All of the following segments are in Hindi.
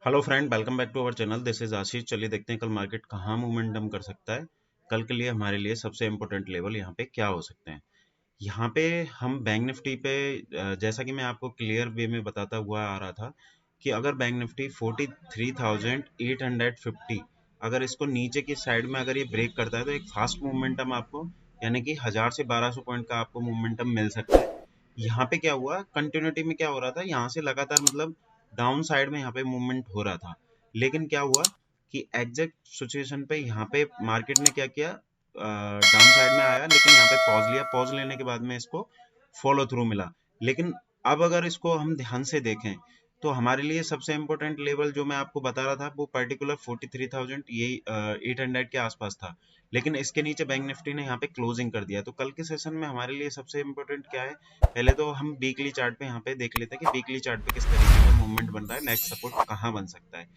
Hello friend, welcome back to our channel. This is Ashish. चलिए देखते हैं कल मार्केट कहाँ मोमेंटम कर सकता है। कल के लिए हमारे लिए सबसे इम्पोर्टेंट लेवल यहाँ पे क्या हो सकते हैं। यहाँ पे हम बैंक निफ्टी पे जैसा कि मैं आपको क्लियर वे में बताता हुआ आ रहा था कि अगर बैंक निफ्टी 43,850 अगर इसको नीचे की साइड में अगर ये ब्रेक करता है तो एक फास्ट मोमेंटम आपको यानी कि 1000 से 1200 पॉइंट का आपको मोमेंटम मिल सकता है। यहाँ पे क्या हुआ, कंटिन्यूटी में क्या हो रहा था, यहाँ से लगातार मतलब डाउन साइड में यहाँ पे मूवमेंट हो रहा था। लेकिन क्या हुआ कि एग्जैक्ट सिचुएशन पे यहाँ पे मार्केट ने क्या किया, डाउन साइड में आया लेकिन यहाँ पे पॉज लिया। पॉज लेने के बाद में इसको फॉलो थ्रू मिला। लेकिन अब अगर इसको हम ध्यान से देखें तो हमारे लिए सबसे इम्पोर्टेंट लेवल जो मैं आपको बता रहा था वो पर्टिकुलर 43,000 ये 800 के आसपास था। लेकिन इसके नीचे बैंक निफ्टी ने यहाँ पे क्लोजिंग कर दिया। तो कल के सेशन में हमारे लिए सबसे इम्पोर्टेंट क्या है, पहले तो हम वीकली चार्ट पे यहाँ पे देख लेते हैं कि वीकली चार्ट पे किस तरीके का मूवमेंट बन रहा है, नेक्स्ट सपोर्ट कहाँ बन सकता है।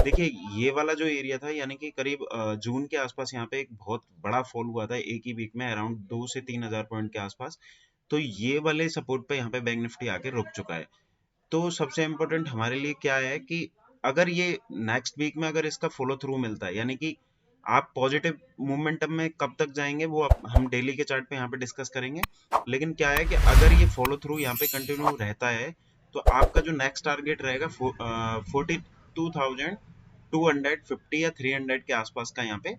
देखिए ये वाला जो एरिया था यानी कि करीब जून के आसपास यहाँ पे एक बहुत बड़ा फॉल हुआ था एक ही वीक में, अराउंड 2 से 3 हजार पॉइंट के आसपास। तो ये वाले सपोर्ट पे यहाँ पे बैंक निफ्टी आके रुक चुका है। तो सबसे इम्पोर्टेंट हमारे लिए क्या है कि अगर ये नेक्स्ट वीक में अगर इसका फॉलो थ्रू मिलता है यानी कि आप पॉजिटिव मोमेंटम में कब तक जाएंगे वो हम डेली के चार्ट पे यहाँ पे डिस्कस करेंगे। लेकिन क्या है कि अगर ये फॉलो थ्रू यहाँ पे कंटिन्यू रहता है तो आपका जो नेक्स्ट टारगेट रहेगा 42,250 या 300 के आसपास का यहाँ पे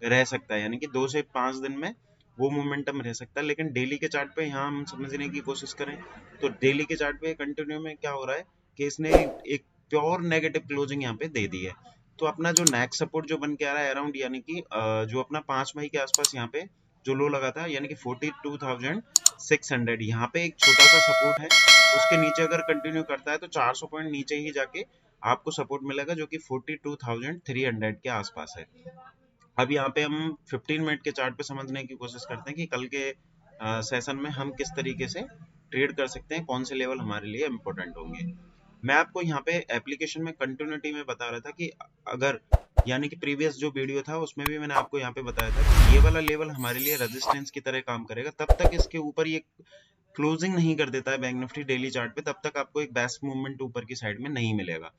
रह सकता है, यानी कि 2 से 5 दिन में वो मोमेंटम रह सकता है। लेकिन डेली के चार्ट पे यहाँ हम समझने की कोशिश करें तो डेली के चार्ट पे कंटिन्यू में क्या हो रहा है कि इसने एक प्योर नेगेटिव क्लोजिंग यहाँ पे दे दी है। तो अपना जो नेक्स्ट सपोर्ट जो बन के आ रहा है अराउंड यानी कि जो अपना 5 मई के आसपास यहाँ पे जो लो लगा था यानी कि 42,600 यहाँ पे एक छोटा सा सपोर्ट है। उसके नीचे अगर कंटिन्यू करता है तो 400 पॉइंट नीचे ही जाके आपको सपोर्ट मिलेगा जो कि 42,300 के आसपास है। अब यहाँ पे हम 15 मिनट के चार्ट पे समझने की कोशिश करते हैं कि कल के सेशन में हम किस तरीके से ट्रेड कर सकते हैं, कौन से लेवल हमारे लिए इम्पोर्टेंट होंगे। मैं आपको यहाँ पे एप्लीकेशन में कंटिन्यूटी में बता रहा था कि अगर यानी कि प्रीवियस जो वीडियो था उसमें भी मैंने आपको यहाँ पे बताया था कि ये वाला लेवल हमारे लिए रेजिस्टेंस की तरह काम करेगा। तब तक इसके ऊपर ये क्लोजिंग नहीं कर देता है बैंक निफ्टी डेली चार्ट पे, तब तक आपको एक बेस्ट मूवमेंट ऊपर की साइड में नहीं मिलेगा।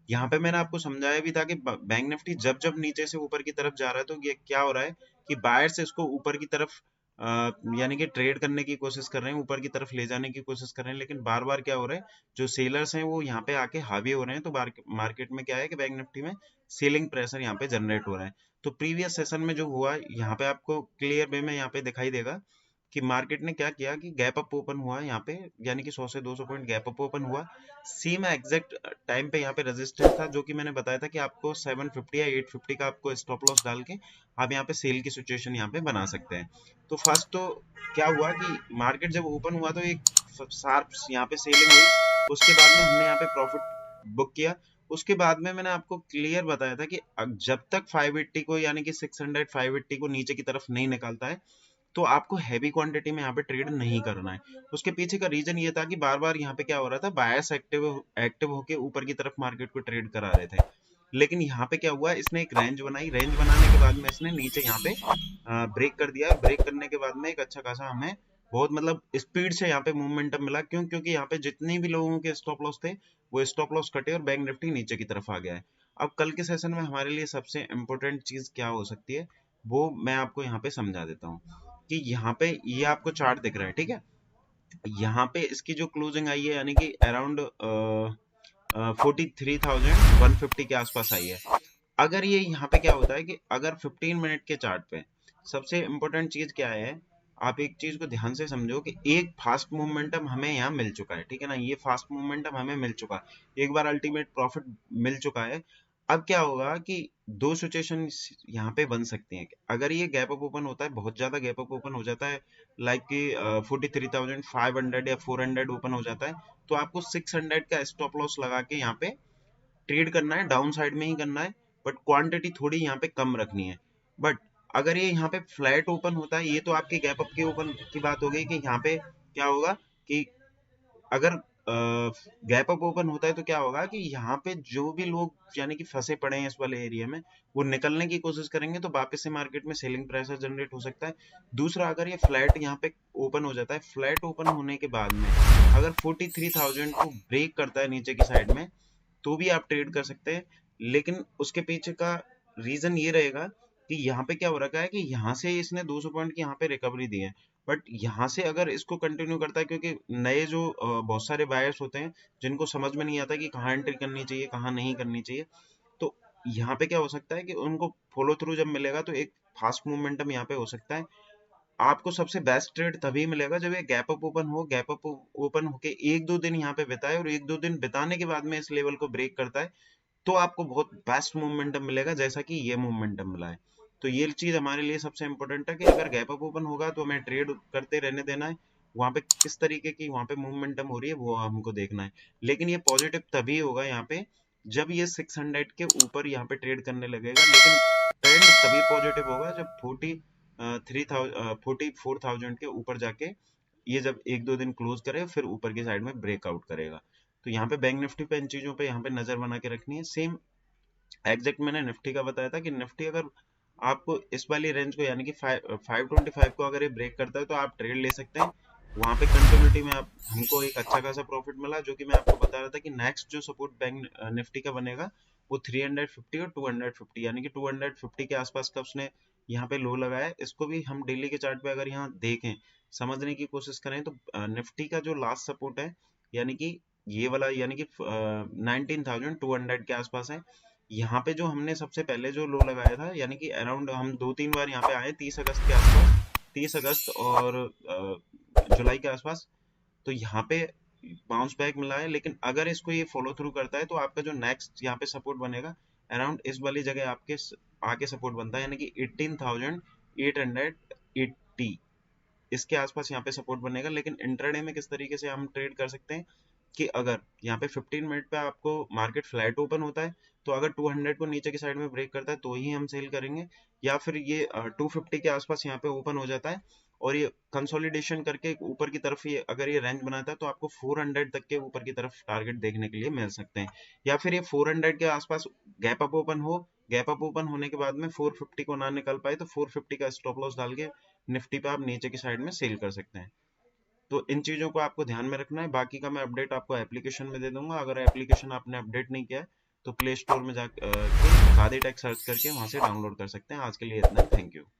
यहाँ पे मैंने आपको समझाया भी था कि बैंक निफ्टी जब जब नीचे से ऊपर की तरफ जा रहा है तो ये क्या हो रहा है कि बायर्स इसको ऊपर की तरफ यानी कि ट्रेड करने की कोशिश कर रहे हैं, ऊपर की तरफ ले जाने की कोशिश कर रहे हैं। लेकिन बार बार क्या हो रहा है, जो सेलर्स हैं वो यहाँ पे आके हावी हो रहे हैं। तो मार्केट में क्या है कि बैंक निफ्टी में सेलिंग प्रेशर यहाँ पे जनरेट हो रहा है। तो प्रीवियस सेशन में जो हुआ यहाँ पे आपको क्लियर वे में यहाँ पे दिखाई देगा कि मार्केट ने क्या किया कि गैप अप ओपन हुआ यहाँ पे, यानी कि 100 से 200 पॉइंट गैप अप ओपन हुआ। सेम एग्जैक्ट टाइम पे यहाँ पे रेजिस्टेंस था जो कि मैंने बताया था कि आपको 750 या 850 का आपको स्टॉप लॉस डाल के आप यहाँ पे सेल की सिचुएशन यहाँ पे बना सकते हैं। तो फर्स्ट तो क्या हुआ कि मार्केट जब ओपन हुआ तो एक शार्प यहाँ पे सेलिंग हुई। उसके बाद में हमने यहाँ पे प्रॉफिट बुक किया। उसके बाद में मैंने आपको क्लियर बताया था कि जब तक 580 को यानी कि 600 580 को नीचे की तरफ नहीं निकालता है तो आपको हैवी क्वांटिटी में यहाँ पे ट्रेड नहीं करना है। उसके पीछे का रीजन ये था कि बार बार यहाँ पे क्या हो रहा था, बायर्स एक्टिव होके ऊपर की तरफ मार्केट को ट्रेड करा रहे थे। लेकिन यहाँ पे क्या हुआ, इसने एक रेंज बनाई। रेंज बनाने के बाद में इसने नीचे यहाँ पे ब्रेक कर दिया। ब्रेक करने के बाद में एक अच्छा खासा हमें बहुत मतलब स्पीड से यहाँ पे मूवमेंटम मिला। क्यों? क्योंकि यहाँ पे जितने भी लोगों के स्टॉप लॉस थे वो स्टॉप लॉस कटे और बैंक निफ्टी नीचे की तरफ आ गया है। अब कल के सेशन में हमारे लिए सबसे इम्पोर्टेंट चीज क्या हो सकती है वो मैं आपको यहाँ पे समझा देता हूँ कि यहाँ पे ये आपको चार्ट दिख रहा है, ठीक है। यहाँ पे इसकी जो क्लोजिंग आई है यानी कि अराउंड 43,150 के आसपास आई है। अगर ये यहाँ पे क्या होता है कि अगर 15 मिनट के चार्ट पे सबसे इम्पोर्टेंट चीज क्या है, आप एक चीज को ध्यान से समझो कि एक फास्ट मोमेंटम हमें यहाँ मिल चुका है, ठीक है ना। ये फास्ट मोमेंटम हमें मिल चुका है, एक बार अल्टीमेट प्रॉफिट मिल चुका है। अब क्या होगा कि दो सिचुएशन यहाँ पे बन सकती हैं। अगर ये गैप अप ओपन होता है, बहुत ज्यादा गैप अप ओपन हो जाता है, लाइक कि 43,500 या 400 ओपन हो जाता है, तो आपको 600 का स्टॉप लॉस लगा के यहाँ पे ट्रेड करना है, डाउन साइड में ही करना है, बट क्वांटिटी थोड़ी यहाँ पे कम रखनी है। बट अगर ये यहाँ पे फ्लैट ओपन होता है, ये तो आपके गैप अप के ओपन की बात हो गई कि यहाँ पे क्या होगा कि अगर गैप अप ओपन होता है तो क्या होगा कि यहाँ पे जो भी लोग यानी कि फंसे पड़े हैं इस वाले एरिया में वो निकलने की कोशिश करेंगे तो वापस से मार्केट में सेलिंग प्रेशर जनरेट हो सकता है। दूसरा, अगर ये फ्लैट यहाँ पे ओपन हो जाता है, फ्लैट ओपन होने के बाद में अगर 43,000 को ब्रेक करता है नीचे की साइड में तो भी आप ट्रेड कर सकते हैं। लेकिन उसके पीछे का रीजन ये रहेगा कि यहाँ पे क्या हो रखा है कि यहाँ से इसने 200 पॉइंट की यहाँ पे रिकवरी दी है, बट यहाँ से अगर इसको कंटिन्यू करता है, क्योंकि नए जो बहुत सारे बायर्स होते हैं जिनको समझ में नहीं आता कि कहाँ एंट्री करनी चाहिए कहाँ नहीं करनी चाहिए, तो यहाँ पे क्या हो सकता है कि उनको फॉलो थ्रू जब मिलेगा तो एक फास्ट मूवमेंटम यहाँ पे हो सकता है। आपको सबसे बेस्ट ट्रेड तभी मिलेगा जब ये गैप अप ओपन हो, गैप अप ओपन होके एक दो दिन यहाँ पे बिताए और एक दो दिन बिताने के बाद में इस लेवल को ब्रेक करता है, तो आपको बहुत बेस्ट मोमेंटम मिलेगा, जैसा कि ये मोमेंटम मिला है। तो ये चीज हमारे लिए सबसे इंपॉर्टेंट है कि अगर गैप अप ओपन होगा तो हमें ट्रेड करते रहने देना है, वहां पे किस तरीके की वहां पे मूवमेंटम हो रही है वो हमको देखना है। लेकिन ये पॉजिटिव तभी होगा यहाँ पे जब ये 600 के ऊपर यहाँ पे ट्रेड करने लगेगा, लेकिन ट्रेंड तभी पॉजिटिव होगा जब 44,000 के ऊपर जाके ये जब एक दो दिन क्लोज करे फिर ऊपर की साइड में ब्रेकआउट करेगा। तो यहाँ पे बैंक निफ्टी पे इन चीजों पे यहाँ पे नजर बना के रखनी है। सेम एग्जैक्ट मैंने निफ्टी का बताया था कि निफ्टी अगर आपको इस वाली रेंज को यानी कि 525 को अगर ये ब्रेक करता है तो आप ट्रेड ले सकते हैं। वहां पे कंटिन्यूटी में आप हमको एक अच्छा खासा प्रॉफिट मिला, जो कि मैं आपको बता रहा था कि नेक्स्ट जो सपोर्ट बैंक निफ्टी का बनेगा वो 350 और 250 यानी कि 250 के आसपास का उसने यहाँ पे लो लगाया है। इसको भी हम डेली के चार्ट पे अगर यहाँ देखें समझने की कोशिश करें तो निफ्टी का जो लास्ट सपोर्ट है यानी कि ये वाला यानी कि 19,200 के आसपास है। यहाँ पे जो हमने सबसे पहले जो लो लगाया था यानी कि अराउंड हम दो तीन बार यहाँ पे आए 30 अगस्त के आसपास, 30 अगस्त और जुलाई के आसपास, तो यहाँ पे बाउंस बैक मिला है। लेकिन अगर इसको ये फॉलो थ्रू करता है तो आपका जो नेक्स्ट यहाँ पे सपोर्ट बनेगा अराउंड इस वाली जगह आपके आके सपोर्ट बनता है यानी कि 18,880 इसके आसपास यहाँ पे सपोर्ट बनेगा। लेकिन इंट्राडे में किस तरीके से हम ट्रेड कर सकते हैं कि अगर यहाँ पे 15 मिनट पे आपको मार्केट फ्लैट ओपन होता है तो अगर 200 को नीचे की साइड में ब्रेक करता है तो ही हम सेल करेंगे, या फिर ये 250 के आसपास यहाँ पे ओपन हो जाता है और ये कंसोलिडेशन करके ऊपर की तरफ ये अगर ये रेंज बनाता है तो आपको 400 तक के ऊपर की तरफ टारगेट देखने के लिए मिल सकते हैं। या फिर ये 400 के आसपास गैप अप ओपन हो, गैप अप ओपन होने के बाद में 450 को ना निकल पाए तो 450 का स्टॉप लॉस डाल के निफ्टी पे आप नीचे की साइड में सेल कर सकते हैं। तो इन चीजों को आपको ध्यान में रखना है। बाकी का मैं अपडेट आपको एप्लीकेशन में दे दूंगा। अगर एप्लीकेशन आपने अपडेट नहीं किया है तो प्ले स्टोर में जाके खादी टेक सर्च करके वहां से डाउनलोड कर सकते हैं। आज के लिए इतना, थैंक यू।